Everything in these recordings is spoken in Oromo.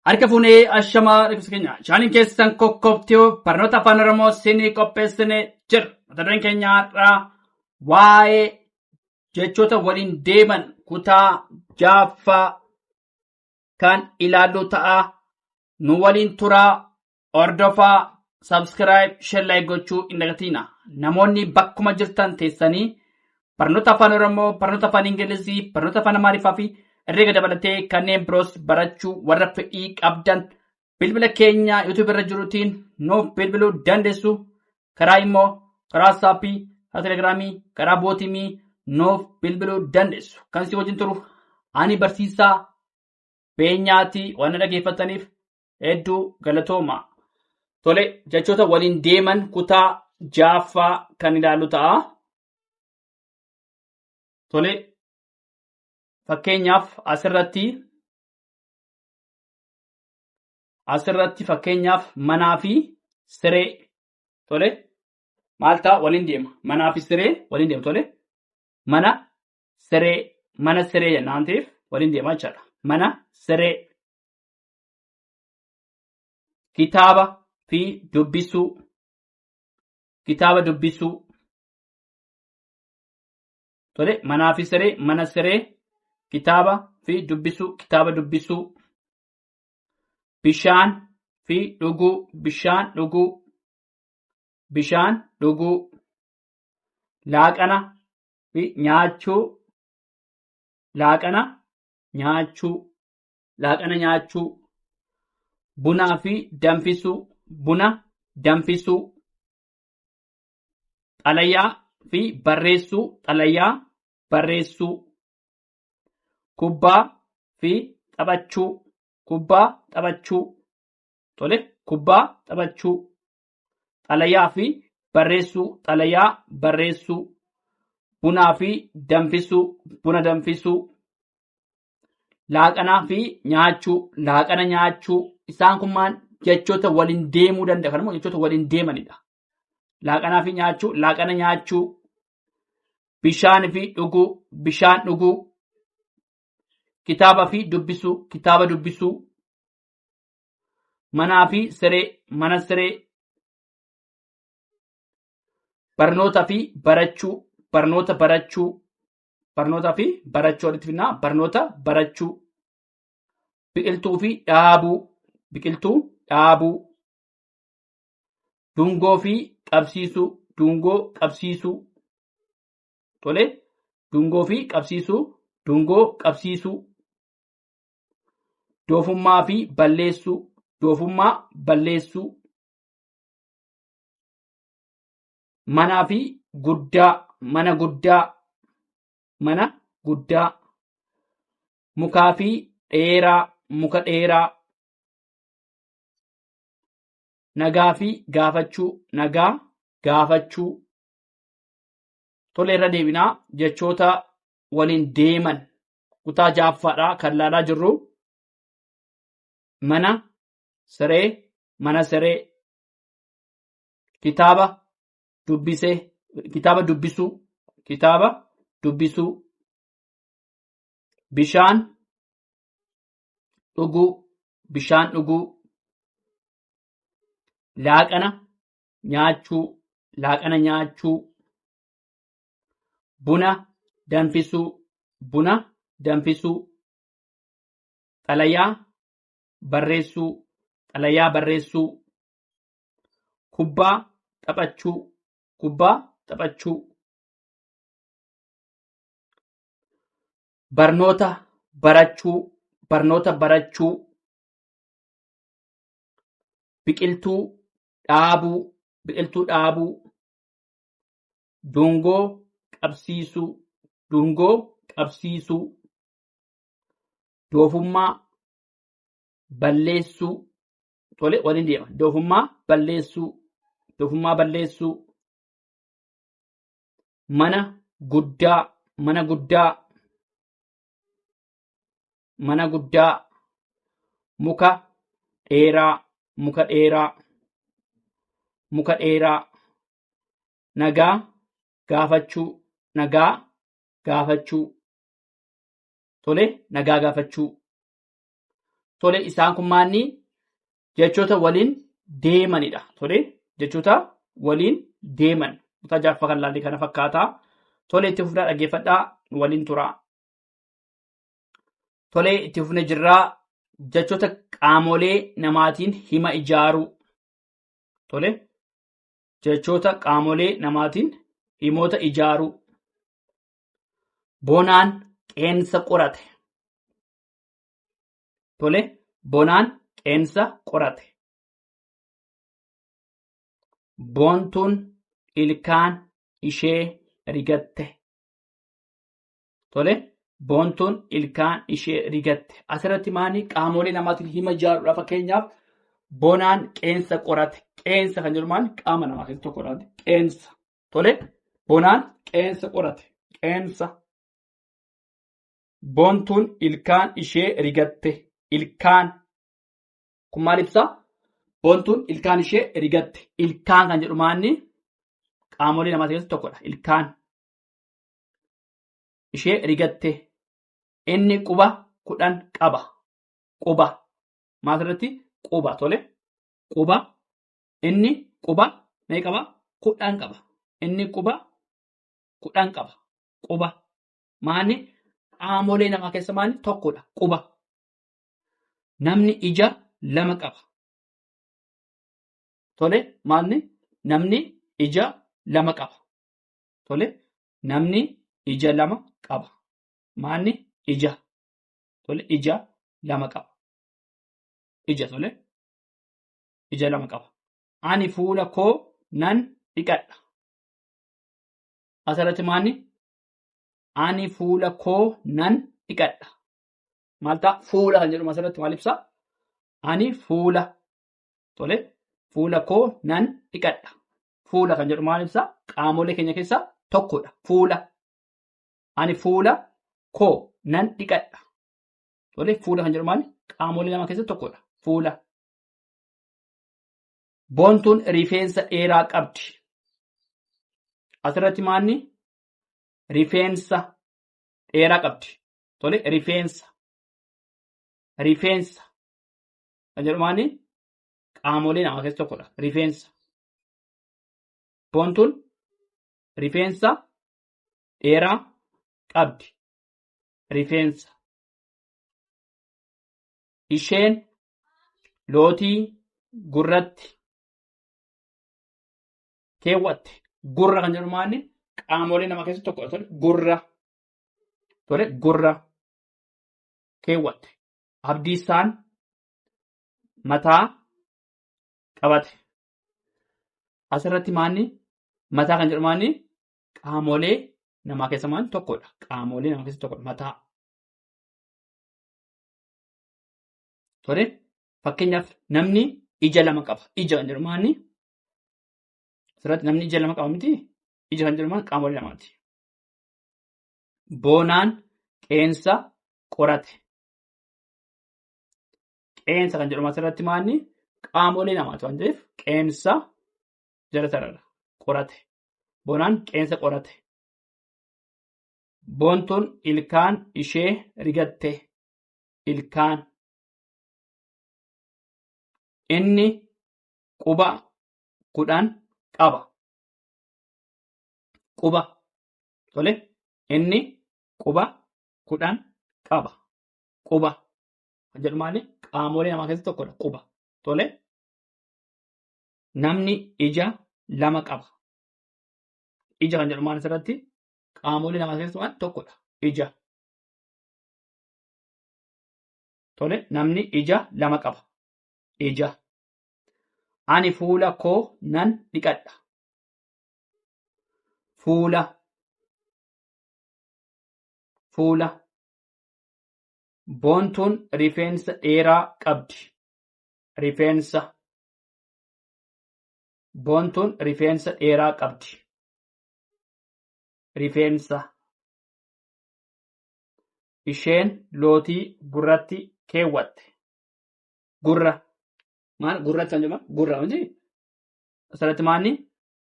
Harka fuunee ashamaa dhaggeeffattoota keenya chaaniin keessan kokkobtiyoo barnoota afaan oromoo sinii qopheessinee jira. Mata dureen keenya irraa waa'ee jechoota waliin deeman kutaa jaaffaa kan ilaallu ta'a. Nu waliin turaa ordofaa subscribe share like gochuu hin dagatina. Namoonni bakkuma jirtan teessanii barnoota afaan oromoo, barnoota afaan ingilizii, barnoota afaan amaariffaa fi herreega dabalatee kanneen biroos barachuu warra fedhii qabdan bilbila keenya YouTube irra jirutiin nuuf bilbiluu dandeessu. Karaa immoo karaa saappii, karaa telegiraamii, karaa bootimii nuuf bilbiluu dandeessu. Kan si wajjin turu ani barsiisaa beenyaatii waan dhaggeeffataniif hedduu galatooma. Tole, jechoota waliin deeman kutaa jaaffaa kan ilaallu ta'a. Tole, fakkeenyaaf asirratti fakkeenyaaf manaa fi siree. Tole, maal ta'a waliin deema? Manaa fi siree waliin deema. Tole, mana siree jennaan ta'eef waliin deema jechaadha. Mana siree. Kitaaba fi dubbisuu. Kitaaba dubbisuu. Tole, manaa fi siree, mana siree, kitaaba fi dubbisuu, kitaaba dubbisuu. Bishaan fi dhuguu, bishaan dhuguu. Bishaan dhuguu. Laaqana fi nyaachuu. Laaqana nyaachuu. Laaqana nyaachuu. Bunaa fi danfisuu. Buna danfisuu. Xalayaa fi barreessuu. Xalayaa barreessuu. Kubbaa fi taphachuu. Kubbaa taphachuu. Tole, kubbaa taphachuu. Xalayaa fi barreessuu. Xalayaa barreessuu. Bunaa fi danfisuu. Buna danfisuu. Laaqanaa fi nyaachuu. Laaqana nyaachuu. Isaan kun maal jechoota waliin deemuu danda'a? Kanammoo jechoota waliin deemanidha. Laaqanaa fi nyaachuu. Laaqana nyaachuu. Bishaan fi dhuguu. Bishaan dhuguu. Kitaaba fi dubbisuu. Kitaaba dubbisuu. Manaa fi siree. Mana siree. Barnoota fi barachuu. Barnoota barachuu. Barnoota fi barachuu walitti fidnaa. Barnoota barachuu. Biqiltuu fi dhaabuu. Biqiltuu dhaabuu. Dungoo fi qabsiisuu. Dungoo qabsiisuu. Tole, dungoo fi qabsiisuu. Dungoo qabsiisuu. Doofummaa fi balleessuu. Doofummaa balleessuu. Manaa fi guddaa. Mana guddaa. Mana guddaa. Mukaa fi dheeraa. Muka dheeraa. Nagaa fi gaafachuu. Nagaa gaafachuu. Tole, irra deebinaa jechoota waliin deeman kutaa jaaffaadhaa kan ilaalaa jirru. Mana siree. Mana siree. Kitaaba dubbisee. Kitaaba dubbisuu. Kitaaba dubbisuu. Bishaan dhuguu. Bishaan dhuguu. Laaqana nyaachuu. Laaqana nyaachuu. Buna danfisuu. Buna danfisuu. Xalayaa barreessuu. Xalayaa barreessuu. Kubbaa taphachuu. Kubbaa taphachuu. Barnoota barachuu. Barnoota barachuu. Biqiltuu dhaabuu. Biqiltuu dhaabuu. Dungoo qabsiisuu. Dungoo qabsiisuu. Doofummaa balleessuu. Tole, waliin deema. Doofummaa balleessuu. Doofummaa balleessuu. Mana guddaa. Mana guddaa. Mana guddaa. Muka dheeraa. Muka dheeraa. Muka dheeraa. Nagaa gaafachuu. Nagaa gaafachuu. Tole, nagaa gaafachuu. Tole isaan kun maanni jechoota waliin deemanidha. Tole jechoota waliin deeman. Kutaa jaaffaa kan laallee kana fakkaataa. Tole itti fufnaa dhaggeeffadhaa waliin turaa. Tole itti fufnee jirraa jechoota qaamolee namaatiin hima ijaaruu. Tole jechoota qaamolee namaatiin himoota ijaaruu. Bonaan qeensa qorate. Tole bonaan qeensa qorate. Boontuun ilkaan ishee rigatte. Tole boontuun ilkaan ishee rigatte. Asirratti maani qaamolee namaatiin hima ijaaruudha. Fakkeenyaaf bonaan qeensa qorate. Qeensa kan jedhu maali? Qaama namaa keessatti tokkodha. Qeensa. Tole bonaan qeensa qorate. Qeensa. Boontuun ilkaan ishee rigatte. Ilkaan. Kun maal ibsa? Boontuun ilkaan ishee rigatte. Ilkaan kan jedhu maanni qaamolee namaa keessatti tokkodha. Ilkaan ishee rigatte. Inni quba 10 qaba. Quba. Maalirratti? Quba. Tole. Quba. Inni quba meeqa qaba? 10 qaba. Inni quba 10 qaba. Quba. Maanni qaamolee namaa keessa maanni tokkodha. Quba. Namni ija 2 qaba. Tole maanni namni ija 2 qaba. Tole namni ija 2 qaba. Maanni ija. Tole ija 2 qaba. Ija tole ija 2 qaba. Ani fuula koo nan dhiqadha. Asirratti maanni ani fuula koo nan dhiqadha. Maal ta'a? Fuula kan jedhamu asirratti maal ibsa? Ani fuula. Tole fuula koo nan dhiqadha. Fuula kan jedhu maal ibsa? Qaamolee keenya keessaa tokkodha. Fuula. Ani fuula koo nan dhiqadha. Tole fuula kan jedhu maali? Qaamolee namaa keessaa tokkodha. Fuula. Boontuun rifeensa dheeraa qabdi. Asirratti maanni rifeensa dheeraa qabdi. Tole rifeensa. Rifeensa. Kan jedhu maanni qaamolee namaa keessaa tokkodha. Rifeensa. Boontuun rifeensa dheeraa qabdi. Rifeensa. Isheen lootii gurratti keewwatte. Gurra kan jedhu maanni qaamolee namaa keessaa tokkodha. Tole gurra. Tole gurra keewwatte. Abdiisaan mataa qabate. Asirratti maanni mataa kan jedhu maanni qaamolee namaa keessa maanni tokkodha. Qaamolee namaa keessa tokkodha. Mataa. Tole fakkeenyaaf namni ija 2 qaba. Ija kan jedhu maanni asirratti namni ija 2 qaba miti. Ija kan jedhu maanni qaamolee namaati. Boonaan qeensa qorate. Qeensa kan jedhamu asirratti maanni qaamolee namaati waan ta'eef qeensa jala sarara qorate. Boonaan qeensa qorate. Boontuun ilkaan ishee rigatte. Ilkaan. Inni quba 10 qaba. Quba. Tole inni quba 10 qaba. Quba. Kan jedhu maali? Qaamolee namaa keessatti tokkodha. Quba. Tole. Namni ija 2 qaba. Ija kan jedhu maali asirratti? Qaamolee namaa keessatti tokkodha. Ija. Tole. Namni ija 2 qaba. Ija. Ani fuula koo nan dhiqadha. Fuula. Fuula. Boontuun rifeensa dheeraa qabdi. Rifeensa. Boontuun rifeensa dheeraa qabdi. Rifeensa. Isheen lootii gurratti keewwatte. Gurra. Maal gurratti kan jedhamu? Gurra miti. Asirratti maanni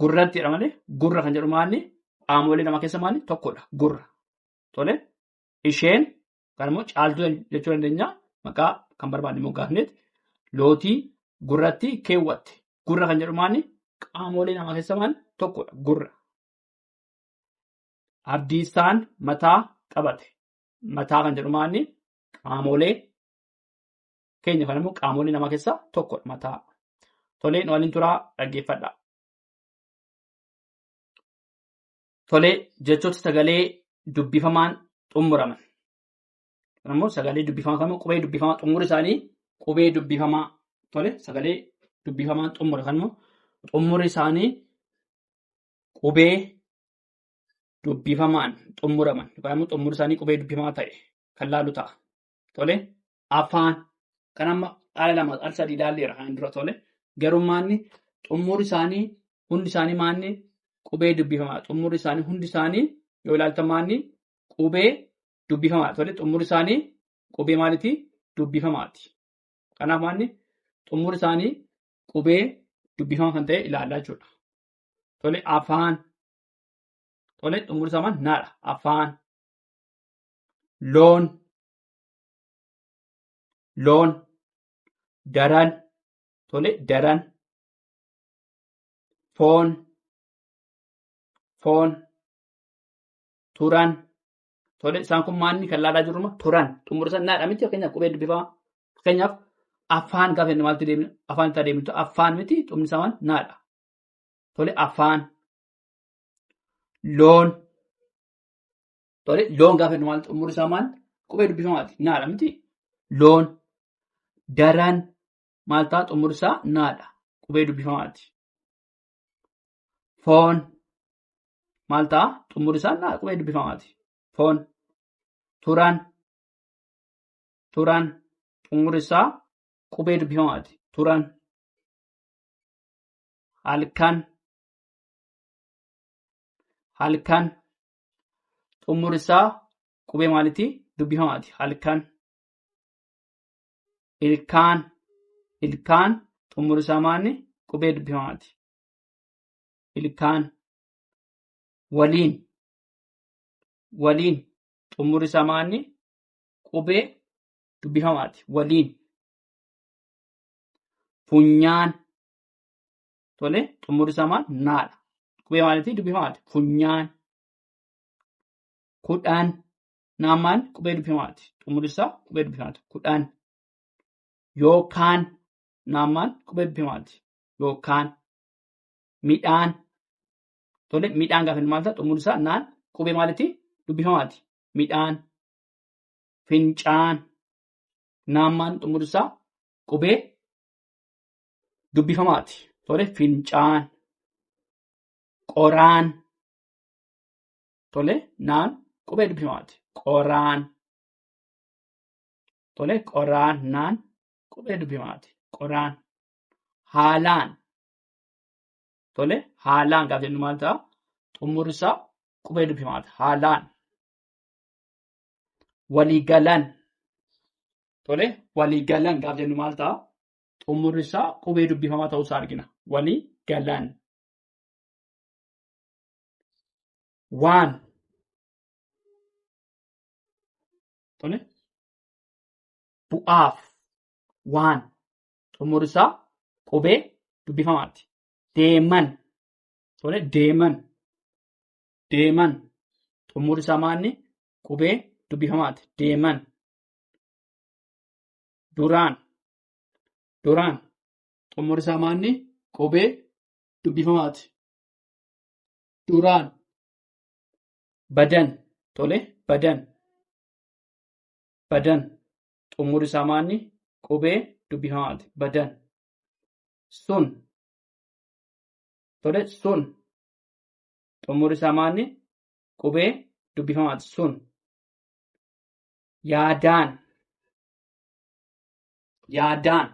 gurrattidha malee gurra kan jedhu maanni qaamolee namaa keessa maanni tokkodha. Gurra. Tole. Isheen kan immoo caaltuu jechuu dandeenya. Maqaa kan barbaanne moggaafneet lootii gurratti keewwatte. Gurra kan jedhu maali? Qaamolee namaa keessaa maal tokkodha gurra. Abdiisaan mataa qabate. Mataa kan jedhu maali? Qaamolee keenya kan immoo qaamolee namaa keessaa tokkodha mataa. Tolee, nu waliin turaa dhaggeeffadha. Tolee, jechoota sagalee dubbifamaan xumuraman. Kun immoo sagalee dubbifamaa kan qubee dubbifamaa xumuri isaanii qubee dubbifamaa. Tolee, sagalee dubbifamaan xumura kan immoo xumuri isaanii qubee dubbifamaan xumuraman. Yookaan immoo xumuri isaanii qubee dubbifamaa ta'e kan laalu ta'a. Tolee, afaan kan amma haala lama al sadii ilaalleera kan dura tole. Garummaanni xumuri isaanii hundi isaanii maanni qubee dubbifamaa. Xumuri isaanii hundi isaanii yoo ilaaltan maanni qubee dubbifamaa. Tole, xumuri isaanii qubee maalitii? Dubbifamaati. Kanaaf maanni xumuri isaanii qubee dubbifamaa kan ta'e ilaallaa jechuudha. Tole, afaan. Tole, xumuri isaa maal? Naadha. Afaan. Loon. Loon. Daran. Tole, daran. Foon. Foon. Turan. Tole, isaan kun maanni kan laalaa jirru turan. Xumuri isaa naadha miti fakkeenyaaf qubee dubbifamaa. Fakkeenyaaf afaan gaafa inni maaltu deemnu? Afaan itti adeemnu afaan miti xumuri isaa maal? Naadha. Tole, afaan. Loon. Tole, loon gaafa inni maal xumuri isaa maal? Qubee dubbifamaati. Naadha miti? Loon. Daran maal ta'a? Xumuri isaa naadha. Qubee dubbifamaati. Foon maal ta'a? Xumuri isaa naadha. Qubee dubbifamaati. Foon. Turan. Turan. Xumuri isaa qubee dubbifamaati. Turan. Halkan. Halkan. Xumuri isaa qubee maalitii? Dubbifamaati. Halkan. Ilkaan. Ilkaan. Xumuri isaa maanni? Qubee dubbifamaati. Ilkaan. Waliin. Waliin. Xumuri isaa maanni? Qubee dubbifamaati. Waliin. Funyaan. Tole, xumuri isaa maal? Naadha. Qubee maalitii? Dubbifamaati. Funyaan. Kudhan. Naamaan qubee dubbifamaati. Xumuri isaa qubee dubbifamaati. Kudhan. Yookaan. Naamaan qubee dubbifamaati. Yookaan. Midhaan. Tole, midhaan gaafa inni maal ta'a? Xumuri isaa naan qubee maalitii? Dubbifamaati. Midhaan. Fincaan. Naamaan xumuri isaa qubee dubbifamaati. Tole, fincaan. Qoraan. Tole, naan qubee dubbifamaati. Qoraan. Tole, qoraan naan qubee dubbifamaati. Qoraan. Haalaan. Tole, haalaan gaafa jennu maal ta'a? Xumuri isaa qubee dubbifamaati. Haalaan. Waliigalan. Tole, waliigalan gaafa jennu maal ta'a? Xumuri isaa qubee dubbifamaa ta'uu isaa argina. Waliigalan. Waan. Tole, bu'aaf. Waan. Xumuri isaa qubee dubbifamaati. Deeman. Tole, deeman. Deeman. Xumuri isaa maanni? Qubee dubbifamaati. Deeman. Duraan. Duraan. Xumuri isaa maanni? Qubee dubbifamaati. Duraan. Badan. Tole, badan. Badan. Xumuri isaa maanni? Qubee dubbifamaati. Badan. Sun. Tole, sun. Xumuri isaa maanni? Qubee dubbifamaati. Sun. Yaadaan. Yaadaan.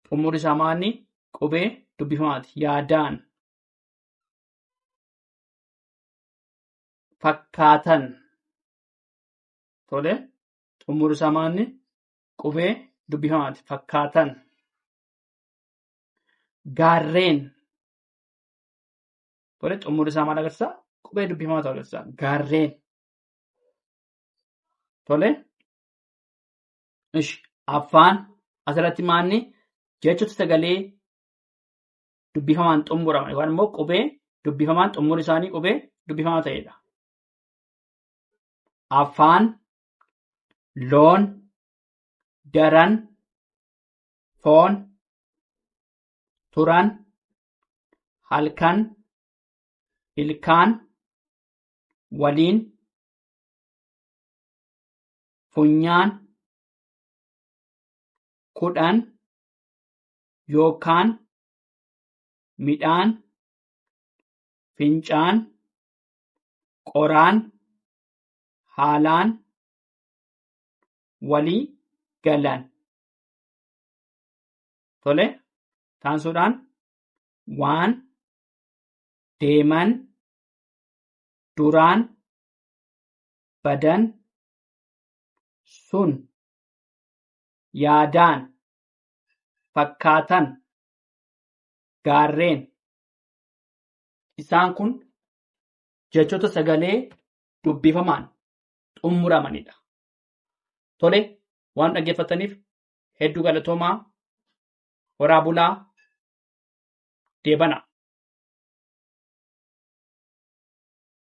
Xumuri isaa maanni? Qubee dubbifamaati. Yaadaan. Fakkaatan. Tole, xumuri isaa maanni? Qubee dubbifamaati. Fakkaatan. Gaarreen. Tole, xumuri isaa maal agarsiisa? Qubee dubbifamaa ta'uu agarsiisa. Gaarreen. Tole, Afaan asirratti maanni jechoota sagalee dubbifamaan xumuraman yookaan immoo qubee dubbifamaan xumurri isaanii qubee dubbifamaa ta'edha. Afaan, loon, daran, foon, turan, halkan, ilkaan, waliin, funyaan, kudhan, yookaan, midhaan, fincaan, qoraan, haalaan, walii galan. Tole, taansuudhaan waan, deeman, duraan, badan, sun, yaadaan, fakkaatan, gaarreen. Isaan kun jechoota sagalee dubbifamaan xumuramanidha. Tole, waan dhaggeeffataniif hedduu galatoomaa. Horaa bulaa, deebanaa.